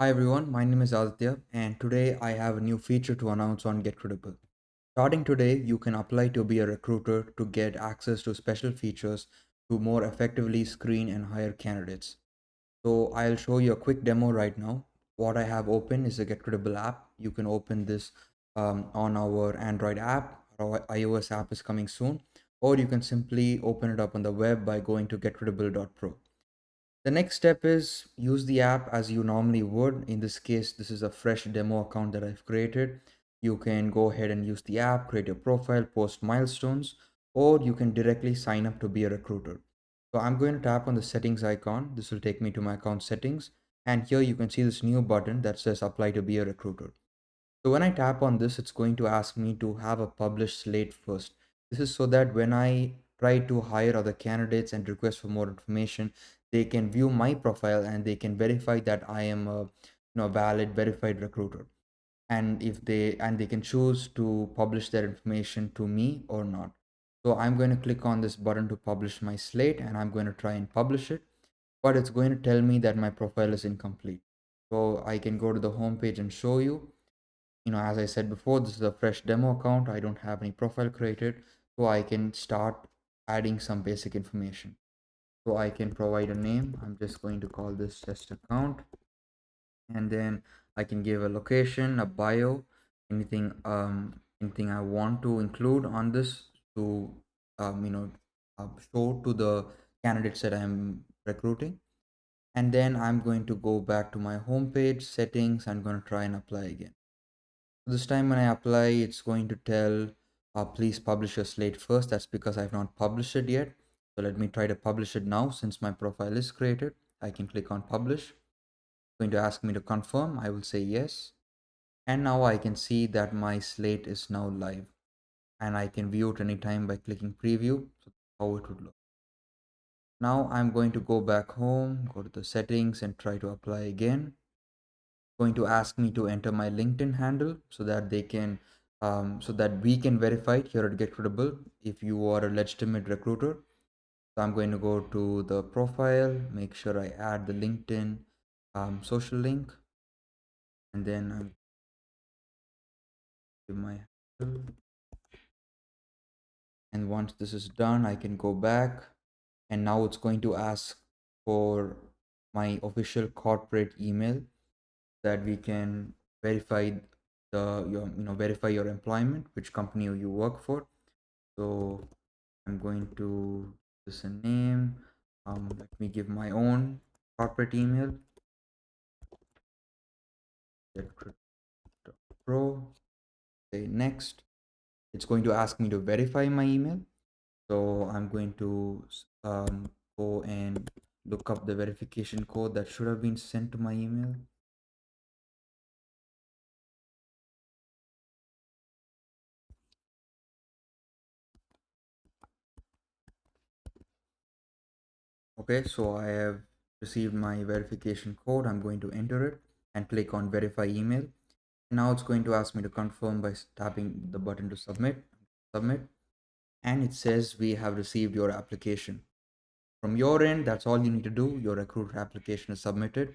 Hi everyone, my name is Aditya and today I have a new feature to announce on GetCredible. Starting today, you can apply to be a recruiter to get access to special features to more effectively screen and hire candidates. So I'll show you a quick demo right now. What I have open is the GetCredible app. You can open this on our Android app. Our iOS app is coming soon, or you can simply open it up on the web by going to getcredible.pro. The next step is use the app as you normally would. In this case, this is a fresh demo account that I've created. You can go ahead and use the app, create your profile, post milestones, or you can directly sign up to be a recruiter. So I'm going to tap on the settings icon. This will take me to my account settings. And here you can see this new button that says apply to be a recruiter. So when I tap on this, it's going to ask me to have a published slate first. This is so that when I try to hire other candidates and request for more information, they can view my profile and they can verify that I am a valid verified recruiter. And they can choose to publish their information to me or not. So I'm going to click on this button to publish my slate and I'm going to try and publish it, but it's going to tell me that my profile is incomplete. So I can go to the home page and show you. As I said before, this is a fresh demo account. I don't have any profile created, so I can start adding some basic information. So I can provide a name. I'm just going to call this test account, and then I can give a location, a bio, anything I want to include on this to um, you know show to the candidates that I'm recruiting. And then I'm going to go back to my home page settings. I'm going to try and apply again. This time when I apply, it's going to tell, please publish your slate first. That's because I've not published it yet. So let me try to publish it now since my profile is created. I can click on publish. It's going to ask me to confirm. I will say yes. And now I can see that my slate is now live and I can view it anytime by clicking preview. So how it would look. Now I'm going to go back home, go to the settings and try to apply again. Going to ask me to enter my LinkedIn handle so that they can so that we can verify it here at GetCredible if you are a legitimate recruiter. So I'm going to go to the profile, make sure I add the LinkedIn social link, and then give my handle. And once this is done, I can go back, and now it's going to ask for my official corporate email that we can verify verify your employment, which company you work for. So I'm going to this a name. Let me give my own corporate email. Pro. Say next. It's going to ask me to verify my email. So I'm going to go and look up the verification code that should have been sent to my email. Okay, so I have received my verification code. I'm going to enter it and click on verify email. Now it's going to ask me to confirm by tapping the button to submit, and it says we have received your application. From your end, that's all you need to do. Your recruiter application is submitted.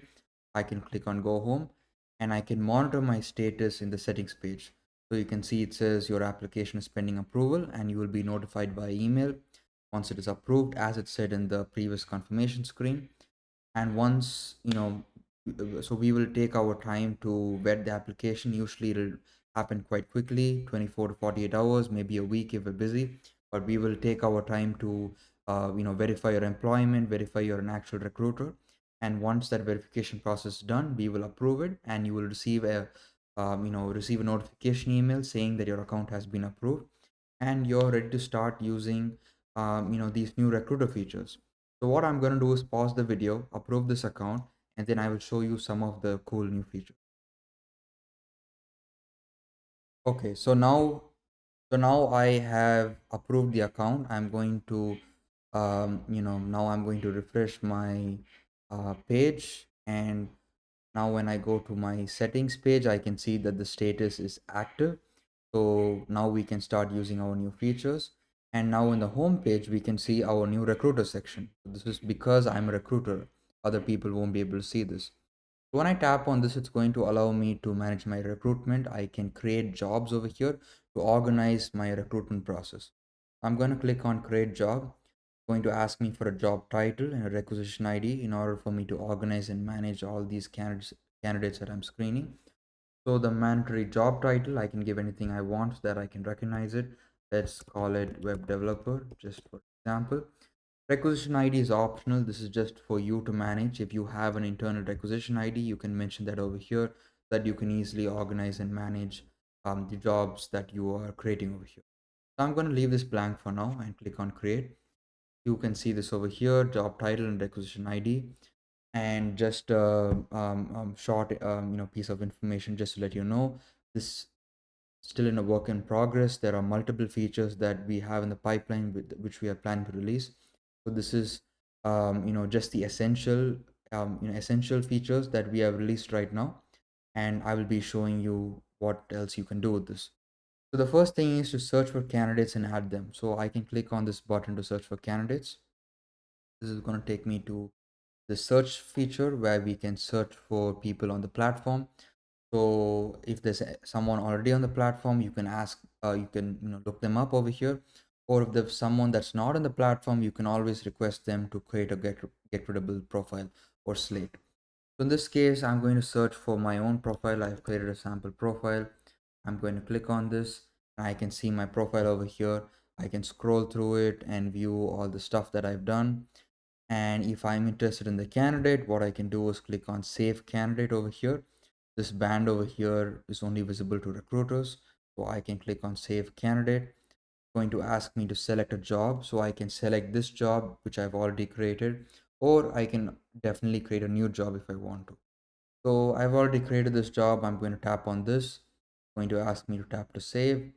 I can click on go home and I can monitor my status in the settings page. So you can see it says your application is pending approval and you will be notified by email once it is approved, as it said in the previous confirmation screen. And once so we will take our time to vet the application. Usually it'll happen quite quickly, 24 to 48 hours, maybe a week if we're busy, but we will take our time to verify your employment, verify you're an actual recruiter. And once that verification process is done, we will approve it and you will receive a notification email saying that your account has been approved and you're ready to start using these new recruiter features. So what I'm going to do is pause the video, approve this account, and then I will show you some of the cool new features. Okay, so now I have approved the account. I'm going to now I'm going to refresh my page, and now when I go to my settings page, I can see that the status is active. So now we can start using our new features. And now in the home page, we can see our new recruiter section. This is because I'm a recruiter. Other people won't be able to see this. When I tap on this, it's going to allow me to manage my recruitment. I can create jobs over here to organize my recruitment process. I'm going to click on create job. Going to ask me for a job title and a requisition ID in order for me to organize and manage all these candidates that I'm screening. So the mandatory job title, I can give anything I want so that I can recognize it. Let's call it web developer, just for example. Requisition ID is optional. This is just for you to manage. If you have an internal requisition ID, you can mention that over here so that you can easily organize and manage the jobs that you are creating over here. So I'm going to leave this blank for now and click on create. You can see this over here, job title and requisition ID, and just short piece of information just to let you know this still in a work in progress. There are multiple features that we have in the pipeline which we are planning to release. So this is just the essential features that we have released right now, and I will be showing you what else you can do with this. So the first thing is to search for candidates and add them. So I can click on this button to search for candidates. This is going to take me to the search feature where we can search for people on the platform. So if there's someone already on the platform, you can ask, you can look them up over here. Or if there's someone that's not on the platform, you can always request them to create a get readable profile or slate. So in this case, I'm going to search for my own profile. I've created a sample profile. I'm going to click on this. And I can see my profile over here. I can scroll through it and view all the stuff that I've done. And if I'm interested in the candidate, what I can do is click on save candidate over here. This band over here is only visible to recruiters. So I can click on save candidate. It's going to ask me to select a job. So I can select this job, which I've already created, or I can definitely create a new job if I want to. So I've already created this job. I'm going to tap on this. It's going to ask me to tap to save.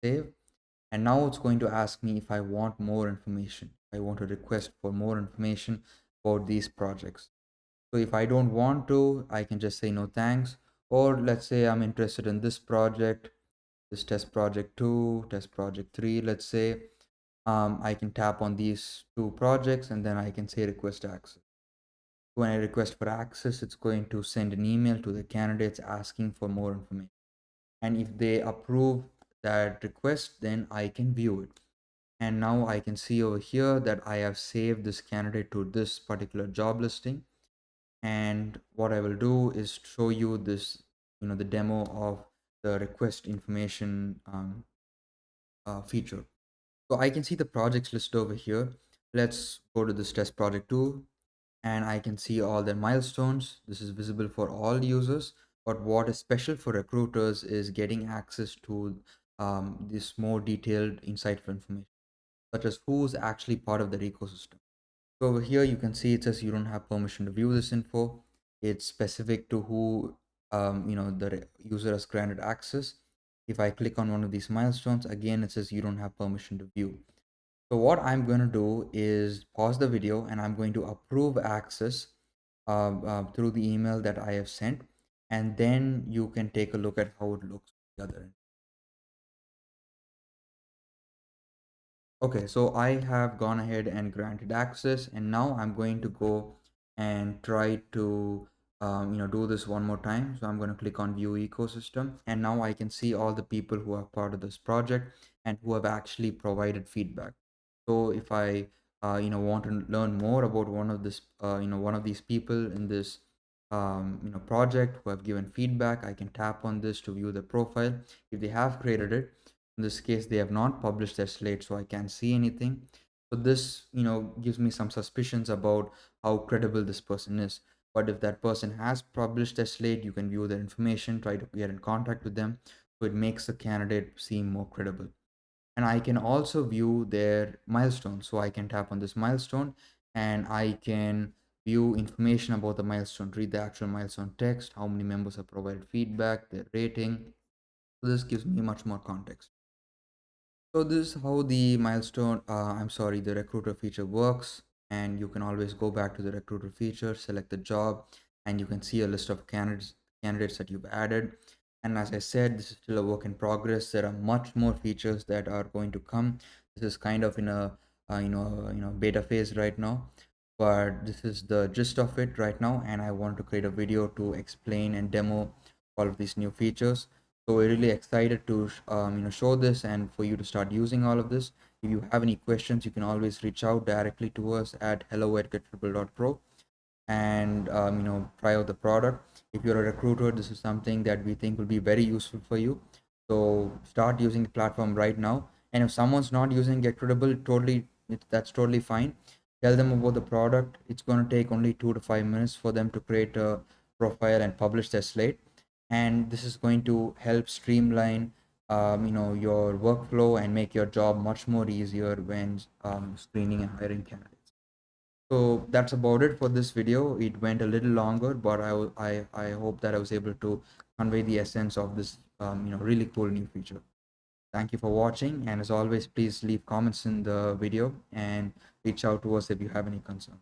Save. And now it's going to ask me if I want more information. I want to request for more information about these projects. So if I don't want to, I can just say no thanks. Or let's say I'm interested in this project, this test project 2, test project 3, let's say. I can tap on these two projects and then I can say request access. When I request for access, it's going to send an email to the candidates asking for more information. And if they approve that request, then I can view it. And now I can see over here that I have saved this candidate to this particular job listing. And what I will do is show you this, the demo of the request information feature. So I can see the projects list over here. Let's go to this test project 2 and I can see all their milestones. This is visible for all users, but what is special for recruiters is getting access to this more detailed, insightful information, such as who's actually part of their ecosystem. So over here, you can see it says you don't have permission to view this info. It's specific to who, the user has granted access. If I click on one of these milestones, again, it says you don't have permission to view. So what I'm going to do is pause the video and I'm going to approve access through the email that I have sent. And then you can take a look at how it looks on the other end. Okay, so I have gone ahead and granted access, and now I'm going to go and try to do this one more time. So I'm going to click on view ecosystem, and now I can see all the people who are part of this project and who have actually provided feedback. So if I want to learn more about one of these people in this project who have given feedback, I can tap on this to view the profile. If they have created it, in this case they have not published their slate, so I can't see anything. So this gives me some suspicions about how credible this person is. But if that person has published their slate, you can view their information, try to get in contact with them, so it makes the candidate seem more credible. And I can also view their milestone. So I can tap on this milestone and I can view information about the milestone, read the actual milestone text, how many members have provided feedback, their rating. So this gives me much more context. So this is how the the recruiter feature works. And you can always go back to the recruiter feature, select the job, and you can see a list of candidates that you've added. And as I said, this is still a work in progress. There are much more features that are going to come. This is kind of in a beta phase right now. but this is the gist of it right now, and I want to create a video to explain and demo all of these new features. So we're really excited to show this and for you to start using all of this. If you have any questions, you can always reach out directly to us at hello@gettriple.pro and try out the product. If you're a recruiter, this is something that we think will be very useful for you. So start using the platform right now. And if someone's not using GetCredible, that's totally fine. Tell them about the product. It's going to take only 2 to 5 minutes for them to create a profile and publish their slate. And this is going to help streamline your workflow and make your job much more easier when screening and hiring candidates. So that's about it for this video. It went a little longer, but I hope that I was able to convey the essence of this really cool new feature. Thank you for watching, and as always, please leave comments in the video and reach out to us if you have any concerns.